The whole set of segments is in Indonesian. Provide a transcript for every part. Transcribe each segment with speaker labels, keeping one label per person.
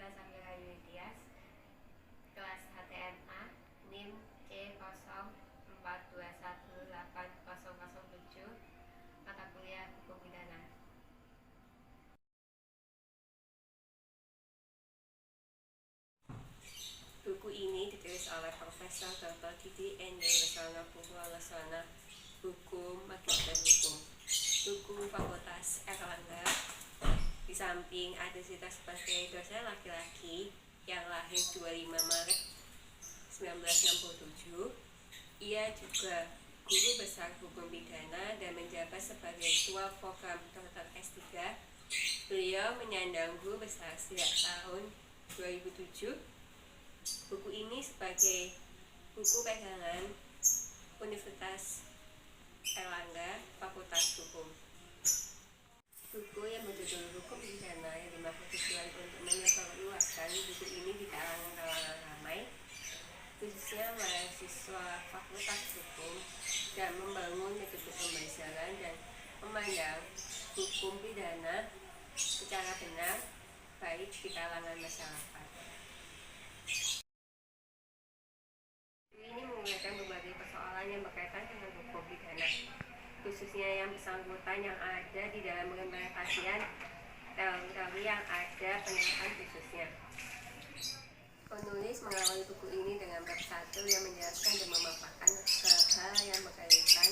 Speaker 1: Eka Safira Yunitias, kelas HTNA, NIM C04218007, mata kuliah Hukum Pidana. Buku ini ditulis oleh Profesor Dr. Didi Ende Lesana Purwolesana, Hukum, Magister Hukum, Fakultas Erlangga. Di samping aktivitas sebagai dosen laki-laki yang lahir 25 Maret 1967, ia juga guru besar hukum pidana dan menjabat sebagai ketua program Dr. S3. Beliau menyandang guru besar sejak tahun 2007. Buku ini sebagai buku pegangan Universitas Erlangga, Fakultas Hukum. Buku yang berjudul Hukum Pidana yang dimaksud tujuan untuk menyebarluaskan buku ini di kalangan ramai, khususnya mahasiswa Fakultas Hukum, dan membangun metode pembelajaran dan memandang hukum pidana secara benar baik di kalangan masyarakat. Ini menggunakan berbagai persoalan yang berkaitan dengan hukum pidana, khususnya yang bersangkutan yang ada di dalam pengimplementasian teori yang ada penerapan khususnya. Penulis mengawali buku ini dengan bab 1 yang menjelaskan dan memaparkan hal yang berkaitan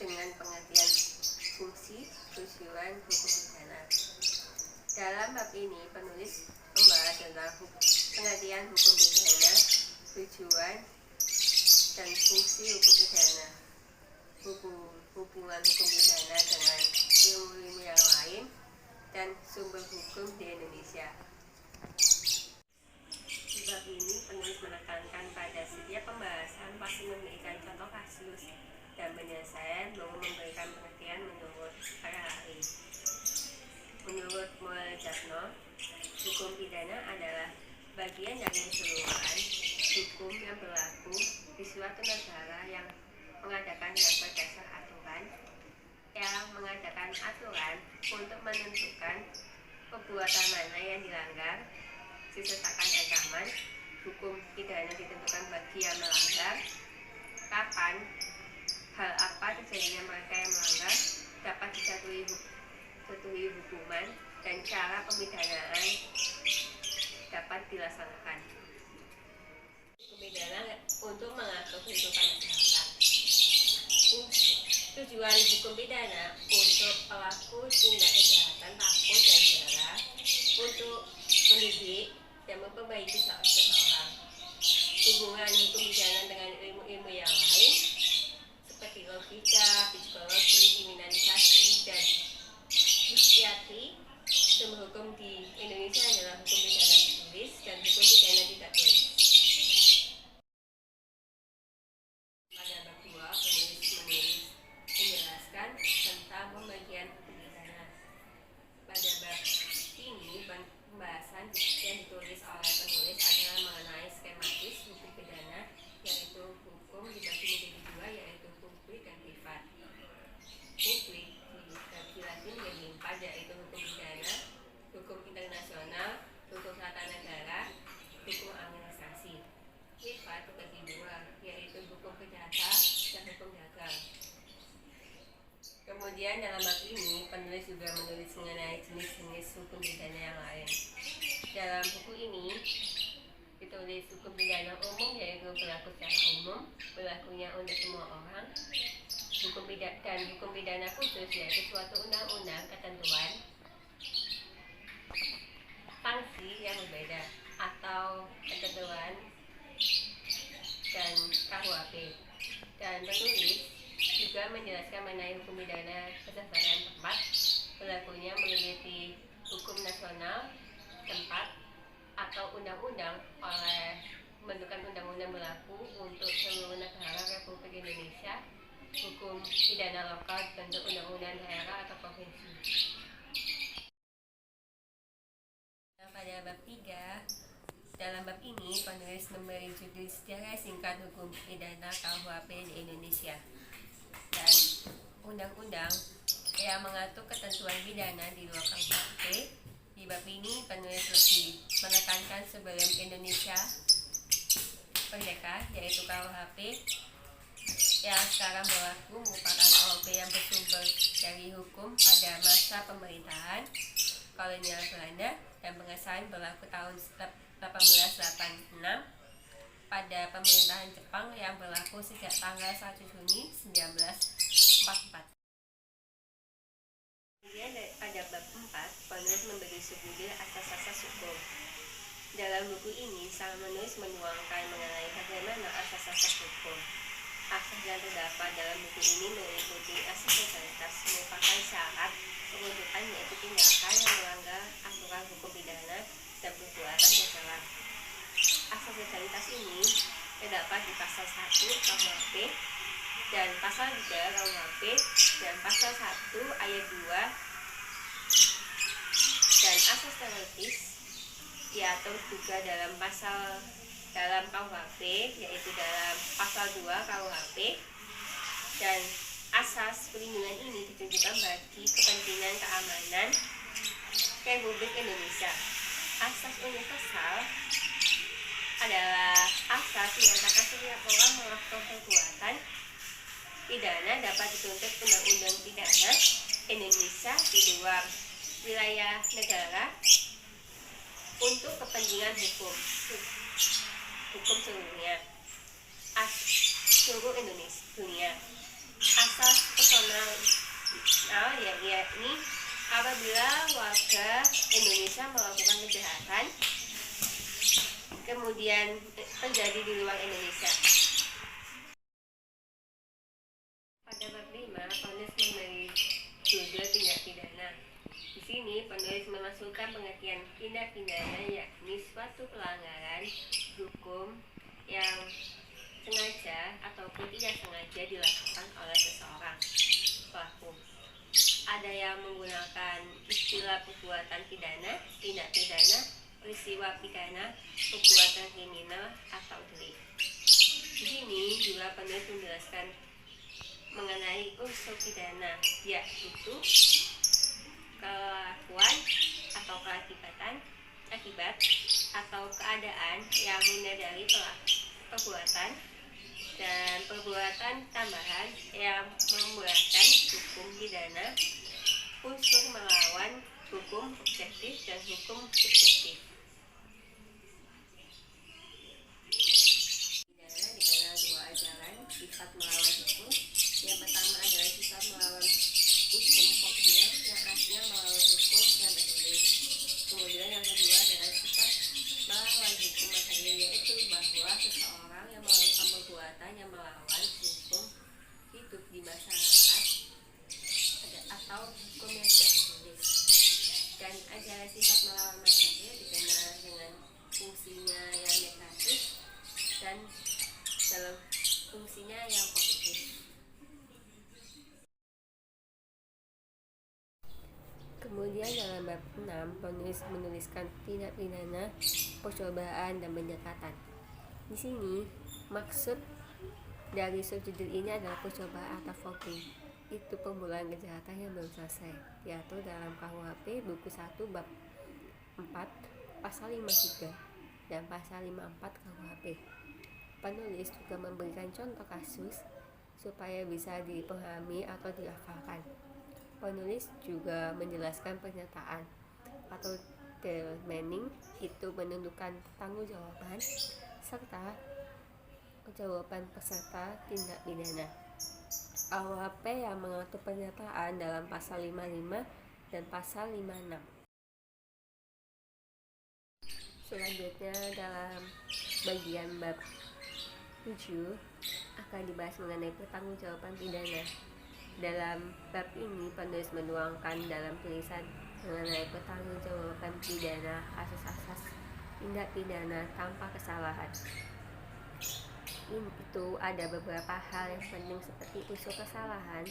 Speaker 1: dengan pengertian fungsi tujuan hukum pidana. Dalam bab ini penulis membahas tentang pengertian hukum pidana, tujuan dan fungsi hukum pidana, hubungan hukum pidana dengan ilmu-ilmu yang lain, dan sumber hukum di Indonesia. Di bab ini penulis menekankan pada setiap pembahasan pasti memberikan contoh kasus dan penyelesaian, lalu memberikan pengertian menurut para ahli. Menurut Muel Jatno, hukum pidana adalah bagian dari keseluruhan hukum yang berlaku di suatu negara yang mengadakan berdasar aturan, untuk menentukan perbuatan mana yang dilanggar, disertakan ancaman. Hukum pidana ditentukan bagi yang melanggar, kapan, hal apa terjadinya mereka yang melanggar, dapat dijatuhi hukuman, dan cara pemidanaan dapat dilaksanakan. Hukum pidana untuk mengatur kehidupan masyarakat. Tujuan hukum pidana untuk pelaku tindak kejahatan takut dan jera, untuk mendidik dan memperbaiki seseorang. Hubungan hukum pidana dengan ilmu-ilmu yang lain seperti logika, psikologi, kriminalisasi, dan psikiatri. Sumber hukum di Indonesia adalah hukum pidana tertulis dan hukum pidana tidak tulis. Pada bab 2, penulis menjelaskan tentang pembagian hukum pidana. Pada bab ini, pembahasan yang ditulis oleh penulis adalah mengenai skematis hukum pidana, yaitu hukum dibagi menjadi dua, yaitu publik dan privat. Publik dibagi lagi menjadi 4, yaitu hukum pidana, hukum internasional, hukum tata negara, hukum administrasi. Privat dibagi 2, yaitu hukum perdata dan hukum dagang. Kemudian dalam bab ini penulis juga menulis mengenai jenis-jenis hukum pidana yang lain. Dalam buku ini ditulis hukum pidana umum, yaitu berlaku secara umum, berlakunya untuk semua orang. Hukum pidana khusus, yaitu suatu undang-undang, ketentuan, sanksi yang berbeda atau ketentuan dan KUHP. Dan penulis juga menjelaskan mengenai hukum pidana berdasarkan tempat, berlakunya meliputi hukum nasional tempat atau undang-undang oleh pembentukan undang-undang berlaku untuk seluruh negara Republik Indonesia, hukum pidana lokal bentuk undang-undang daerah atau provinsi. Pada bab 3, dalam bab ini penulis memberi judul sejarah singkat hukum pidana KUHP di Indonesia dan undang-undang yang mengatur ketentuan pidana di luar KUHP, Di bab ini penulis lebih menekankan sebelum Indonesia merdeka, yaitu KUHP yang sekarang berlaku merupakan KUHP yang bersumber dari hukum pada masa pemerintahan kolonial Belanda, dan pengesahan berlaku tahun 1886 pada pemerintahan Jepang yang berlaku sejak tanggal 1 Juni 1944. Kemudian pada bab 4, penulis memberi subjudul asas-asas hukum. Dalam buku ini, sang penulis menuangkan mengenai bagaimana asas-asas hukum. Asas yang terdapat dalam buku ini meliputi asas legalitas, merupakan syarat penuntutan, yaitu tindakan yang melanggar aturan hukum pidana dan perbuatan bersalah. Asas legalitas ini terdapat di pasal 1 KUHP dan pasal 3 KUHP dan pasal 1 ayat 2, dan asas teoritis diatur juga dalam KUHP, yaitu dalam pasal 2 KUHP, dan asas perlindungan ini ditujukan bagi kepentingan keamanan Republik Indonesia. Asas universal adalah asas menyatakan setiap orang melakukan perbuatan pidana dapat dituntut undang-undang pidana Indonesia di luar wilayah negara untuk kepentingan hukum seluruhnya, seluruh dunia. Asas personal yakni apabila warga Indonesia melakukan kejahatan kemudian terjadi di luar Indonesia. Pada bab 5, penulis memberi judul tindak pidana. Di sini penulis memasukkan pengertian tindak pidana, yakni suatu pelanggaran hukum yang sengaja ataupun tidak sengaja dilakukan oleh seseorang pelaku. Ada yang menggunakan istilah perbuatan pidana, tindak pidana, peristiwa pidana, perbuatan kriminal, atau delik. Di sini juga penulis menjelaskan mengenai unsur pidana, yaitu kelakuan atau akibat atau keadaan yang menyadari perbuatan, dan perbuatan tambahan yang memberatkan hukum pidana, unsur melawan hukum objektif dan hukum subjektif. Pidana dikenal dua ajaran sifat melawan hukum. Yang pertama adalah sifat melawan hukum formil, yang artinya melawan hukum yang tertulis. Kemudian yang kedua adalah sifat melawan hukum material, yaitu bahwa seseorang yang melakukan perbuatan yang melawan hukum hidup di masyarakat atau hukum yang tidak tertulis. Dan ajaran sifat melawan material dikenal dengan fungsinya yang negatif dan dalam fungsinya yang positif. Kemudian dalam bab 6, penulis menuliskan tindak pidana percobaan dan penyekatan. Di sini maksud dari subjudul ini adalah percobaan atau fogging. Itu pembulaan kejahatan yang belum selesai, diatur dalam KUHP buku 1 bab 4 pasal 53 dan pasal 54 KUHP. Penulis juga memberikan contoh kasus supaya bisa dipahami atau dihafalkan. Penulis juga menjelaskan pernyataan atau meaning, itu menentukan pertanggungjawaban serta jawaban peserta tindak pidana. KUHP yang mengatur pernyataan dalam pasal 55 dan pasal 56. Selanjutnya dalam bagian bab 7 akan dibahas mengenai pertanggungjawaban pidana. Dalam bab ini penulis menuangkan dalam tulisan mengenai pertanggungjawaban pidana asas-asas tindak pidana tanpa kesalahan. Itu ada beberapa hal yang penting seperti unsur kesalahan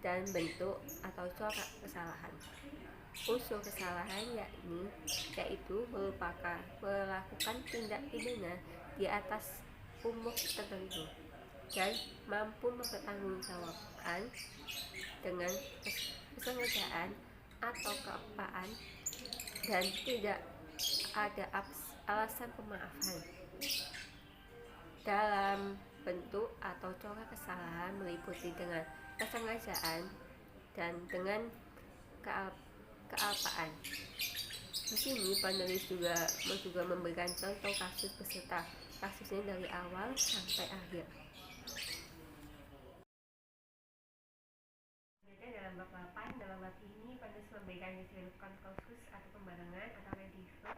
Speaker 1: dan bentuk atau corak kesalahan. Unsur kesalahan yaitu merupakan melakukan tindak pidana di atas umur tertentu dan mampu mempertanggungjawabkan dengan kesengajaan atau keupaan dan tidak ada alasan pemaafan dalam bentuk atau corak kesalahan meliputi dengan kesengajaan dan dengan kealpaan. Di sini penulis juga memberikan contoh kasus beserta kasusnya dari awal sampai akhir. Dalam bab 8, dalam bab ini penulis memberikan deskripsi konkursus atau pembarengan atau redivision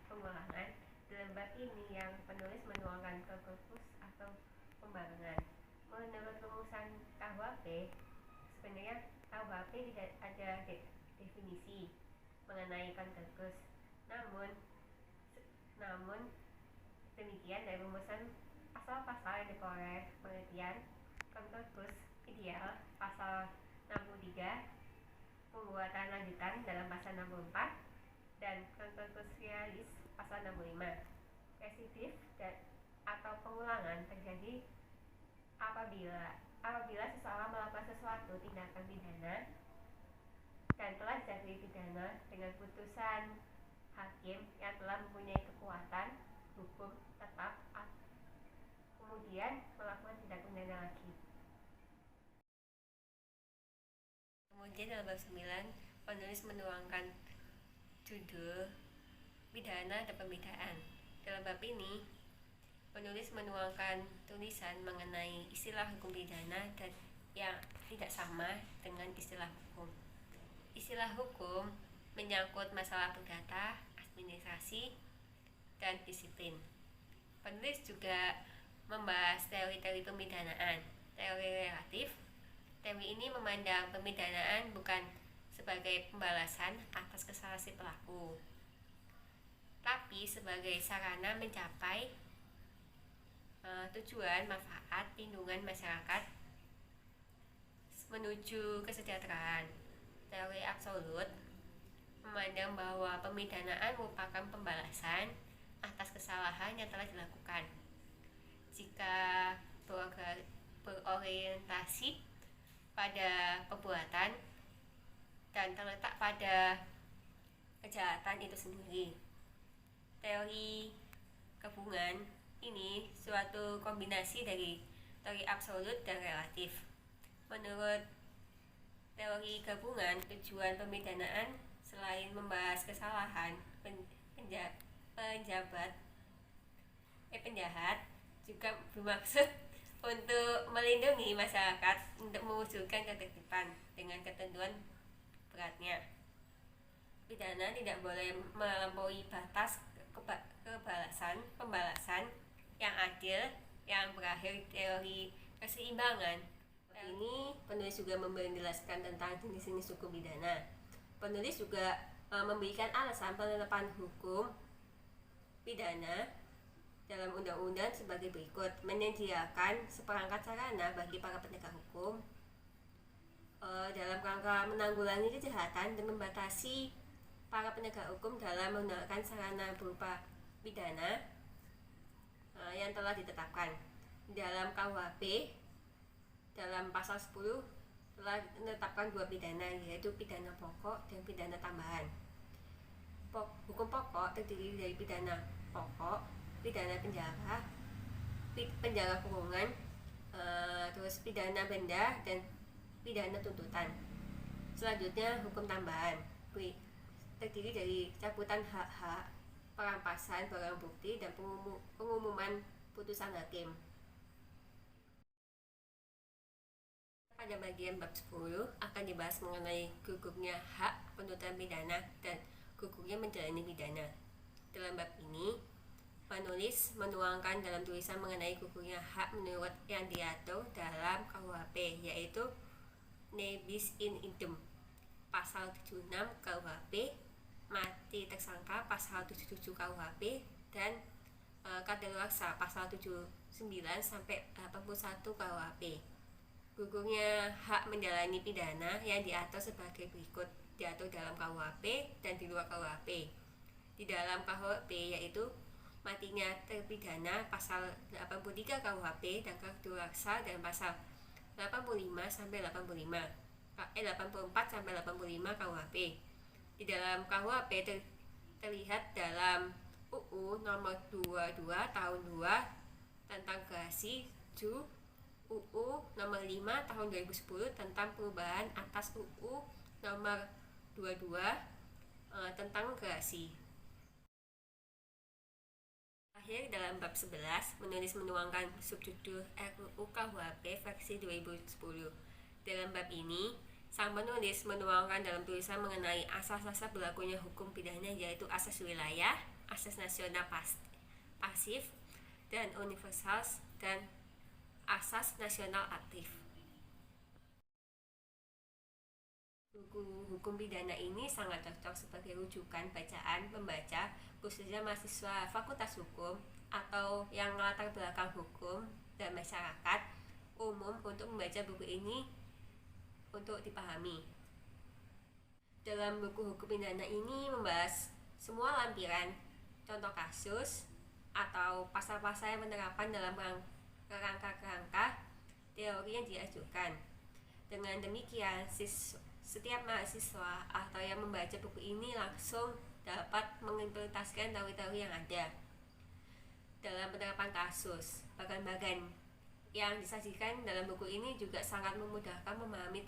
Speaker 1: pengulangan. Dalam bab ini yang penulis menuangkan konkursus atau pembarengan. Menurut rumusan KUHP, sebenarnya KUHP tidak ada definisi mengenai konkursus. Namun demikian dari rumusan pasal-pasal yang diperoleh pengertian konkursus ideal pasal 63, pembuatan lanjutan dalam pasal 64, dan konkursus realis pasal 65. Residif atau pengulangan terjadi apabila seseorang melakukan sesuatu tindakan pidana dan telah dijatuhi pidana dengan putusan hakim yang telah mempunyai kekuatan hukum tetap, kemudian melakukan tindak pidana lagi. Kemudian dalam bab 9, penulis menuangkan judul pidana dan pembedaan. Dalam bab ini, penulis menuangkan tulisan mengenai istilah hukum pidana dan yang tidak sama dengan istilah hukum. Istilah hukum menyangkut masalah perdata, administrasi, dan disiplin. Penulis juga membahas teori-teori pemidanaan, teori relatif. Teori ini memandang pemidanaan bukan sebagai pembalasan atas kesalahan si pelaku, tapi sebagai sarana mencapai tujuan manfaat lindungan masyarakat menuju kesejahteraan. Teori absolut memandang bahwa pemidanaan merupakan pembalasan atas kesalahan yang telah dilakukan jika berorientasi pada perbuatan dan terletak pada kejahatan itu sendiri. Teori gabungan ini suatu kombinasi dari teori absolut dan relatif. Menurut teori gabungan, tujuan pemidanaan selain membahas kesalahan penjahat juga bermaksud untuk melindungi masyarakat untuk mewujudkan ketertiban dengan ketentuan beratnya. Pidana tidak boleh melampaui batas pembalasan yang adil yang berakhir teori keseimbangan. Ini penulis juga menjelaskan tentang jenis-jenis hukum pidana. Penulis juga memberikan alasan penetapan hukum pidana dalam undang-undang sebagai berikut: menyediakan seperangkat sarana bagi para penegak hukum dalam rangka menanggulangi kejahatan dan membatasi para penegak hukum dalam menggunakan sarana berupa pidana yang telah ditetapkan. Dalam KUHP, dalam pasal 10 telah menetapkan dua pidana, yaitu pidana pokok dan pidana tambahan. Hukum pokok terdiri dari pidana pokok, pidana penjara kurungan, terus pidana benda dan pidana tuntutan. Selanjutnya hukum tambahan terdiri dari cabutan hak-hak, perampasan barang bukti, dan pengumuman putusan hakim. Pada bagian bab 10 akan dibahas mengenai gugurnya hak penuntutan pidana dan gugurnya menjalani pidana. Dalam bab ini, penulis menuangkan dalam tulisan mengenai gugurnya hak menurut yang diatur dalam KUHP, yaitu ne bis in idem pasal 76 KUHP, mati tersangka pasal 77 KUHP, dan kadaluarsa pasal 79 sampai 81 KUHP. Gugurnya hak menjalani pidana yang diatur sebagai berikut: diatur dalam KUHP dan di luar KUHP. Di dalam KUHP yaitu matinya terpidana pasal 83 KUHP dan kadaluarsa dan pasal 85 sampai 84 sampai 85 KUHP. Di dalam KUHP terlihat dalam UU nomor 22 tahun 2 tentang gerasi, UU nomor 5 tahun 2010 tentang perubahan atas UU nomor 22 tentang gerasi. Akhir dalam bab 11 menulis menuangkan subjudul RUU KUHP versi 2010. Dalam bab ini, sang penulis menuangkan dalam tulisan mengenai asas-asas berlakunya hukum pidana, yaitu asas wilayah, asas nasional pasif dan universal, dan asas nasional aktif. Buku hukum pidana ini sangat cocok sebagai rujukan bacaan pembaca, khususnya mahasiswa Fakultas Hukum atau yang latar belakang hukum dan masyarakat umum untuk membaca buku ini untuk dipahami. Dalam buku hukum pidana ini membahas semua lampiran contoh kasus atau pasal-pasal yang menerapkan dalam kerangka teori yang diajukan. Dengan demikian, setiap mahasiswa atau yang membaca buku ini langsung dapat mengimplementasikan teori-teori yang ada dalam penerapan kasus. Bagan-bagan yang disajikan dalam buku ini juga sangat memudahkan memahami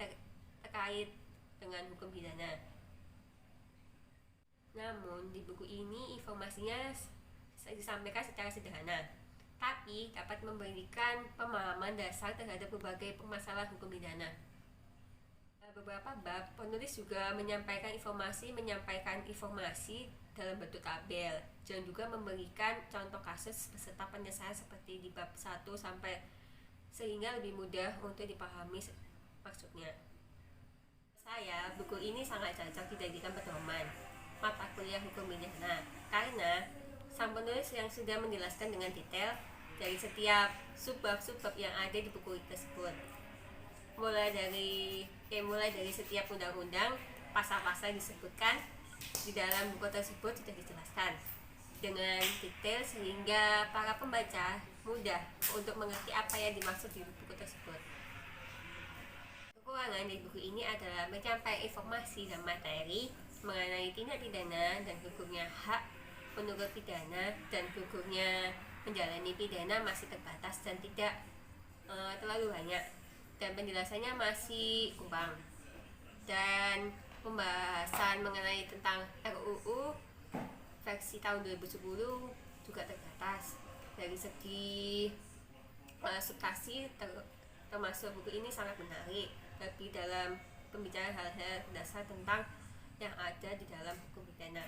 Speaker 1: terkait dengan hukum pidana. Namun di buku ini informasinya disampaikan secara sederhana, tapi dapat memberikan pemahaman dasar terhadap berbagai permasalahan hukum pidana. Beberapa bab, penulis juga menyampaikan informasi dalam bentuk tabel dan juga memberikan contoh kasus beserta penyelesaian seperti di bab 1 sampai, sehingga lebih mudah untuk dipahami maksudnya. Saya, buku ini sangat cocok dijadikan pedoman mata kuliah hukum pidana karena sang penulis yang sudah menjelaskan dengan detail dari setiap subbab-subbab yang ada di buku tersebut. Mulai dari setiap undang-undang, pasal-pasal yang disebutkan di dalam buku tersebut sudah dijelaskan dengan detail sehingga para pembaca mudah untuk mengerti apa yang dimaksud di buku tersebut. Kekurangan di buku ini adalah menyampaikan informasi dan materi mengenai tindak pidana dan gugurnya hak menurut pidana dan gugurnya menjalani pidana masih terbatas dan tidak terlalu banyak, dan penjelasannya masih kurang, dan pembahasan mengenai tentang RUU versi tahun 2010 juga terbatas. Dari segi substansi termasuk buku ini sangat menarik lebih dalam pembicaraan hal-hal dasar tentang yang ada di dalam hukum pidana.